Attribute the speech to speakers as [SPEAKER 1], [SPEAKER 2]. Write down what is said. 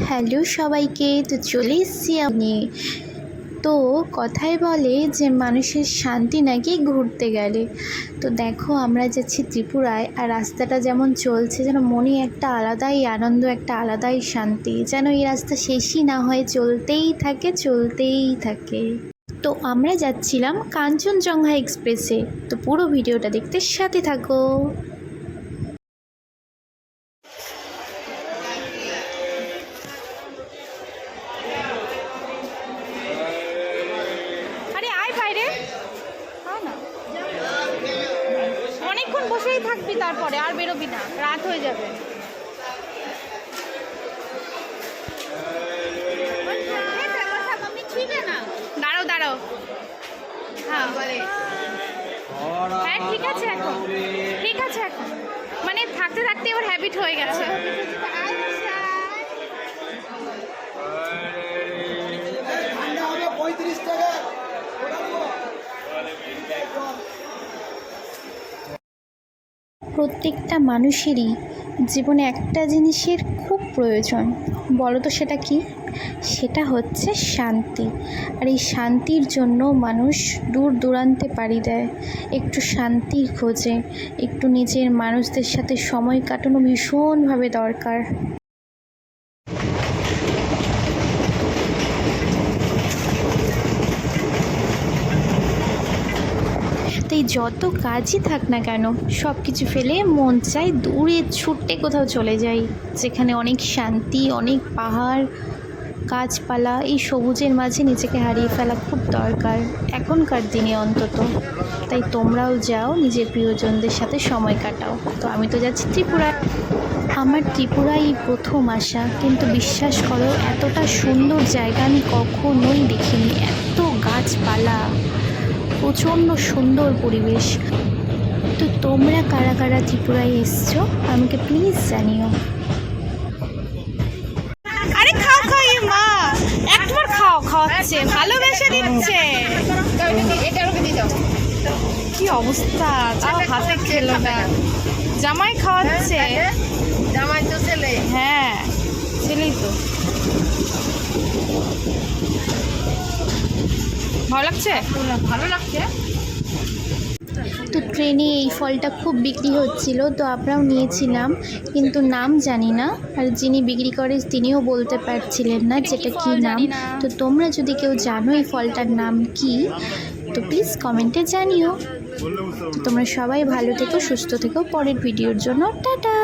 [SPEAKER 1] Hello সবাইকে, তো চলে এসেছি আমি। তো কথায় বলে যে মানুষের শান্তি নাকি ঘুরতে গেলে। তো দেখো আমরা যাচ্ছি ত্রিপুরায়, আর রাস্তাটা যেমন চলছে যেন মনে একটা আলাদাই আনন্দ, একটা আলাদাই শান্তি, যেন এই রাস্তা শেষই না হয়, চলতেই থাকে চলতেই থাকে। তো আমরা যাচ্ছিলাম কাঞ্চনজঙ্ঘা এক্সপ্রেসে। তো পুরো ভিডিওটা দেখতে সাথে থাকো।
[SPEAKER 2] অনেকক্ষণ বসেই থাকবি, তারপরে আর বেরোবি না, রাত হয়ে যাবে। দাঁড়াও দাঁড়াও, হ্যাঁ হ্যাঁ ঠিক আছে এখন, ঠিক আছে এখন, মানে থাকতে থাকতে ওর হ্যাবিট হয়ে গেছে।
[SPEAKER 1] প্রত্যেকটা মানুষেরই জীবনে একটা জিনিসের খুব প্রয়োজন, বলো তো সেটা কি? সেটা হচ্ছে শান্তি। আর এই শান্তির জন্য মানুষ দূর দূরান্তে পাড়ি দেয়, একটু শান্তির খোঁজে। একটু নিজের মানুষদের সাথে সময় কাটানো ভীষণভাবে দরকার। তাই যত কাজই থাক না কেন, সব কিছু ফেলে মন চাই দূরে ছুটে কোথাও চলে যাই, যেখানে অনেক শান্তি, অনেক পাহাড়, গাছপালা, এই সবুজের মাঝে নিজেকে হারিয়ে ফেলা খুব দরকার এখনকার দিনে অন্তত। তাই তোমরাও যাও, নিজের প্রিয়জনদের সাথে সময় কাটাও। তো আমি তো যাচ্ছি ত্রিপুরায়। আমার ত্রিপুরায় এই প্রথম আসা, কিন্তু বিশ্বাস করো এতটা সুন্দর জায়গা আমি কখনোই দেখিনি। এত গাছপালা, প্রচণ্ড সুন্দর পরিবেশ। তো তোমরা কারা কারা ত্রিপুরায় এসছো আমাকে প্লিজ জানিও।
[SPEAKER 2] আরে খাও খাও, এ মা একবার খাও, খাওয়াচ্ছে, ভালোবেসে দিচ্ছে। কি অবস্থা, তাও হাতে খেলো না। জামাই খাওয়াচ্ছে,
[SPEAKER 3] জামাই তো ছেলে।
[SPEAKER 2] হ্যাঁ ছেলেই তো। ভালো লাগছে, ভালো লাগছে।
[SPEAKER 1] তো ট্রেনে এই ফলটা খুব বিক্রি হচ্ছিল, তো আমরাও নিয়েছিলাম, কিন্তু নাম জানি না। আর যিনি বিক্রি করে তিনিও বলতে পারছিলেন না যেটা কি নাম। তো তোমরা যদি কেউ জানো এই ফলটার নাম কি, তো প্লিজ কমেন্টে জানিও। তোমরা সবাই ভালো থেকো, সুস্থ থেকো। পরের ভিডিওর জন্য টাটা।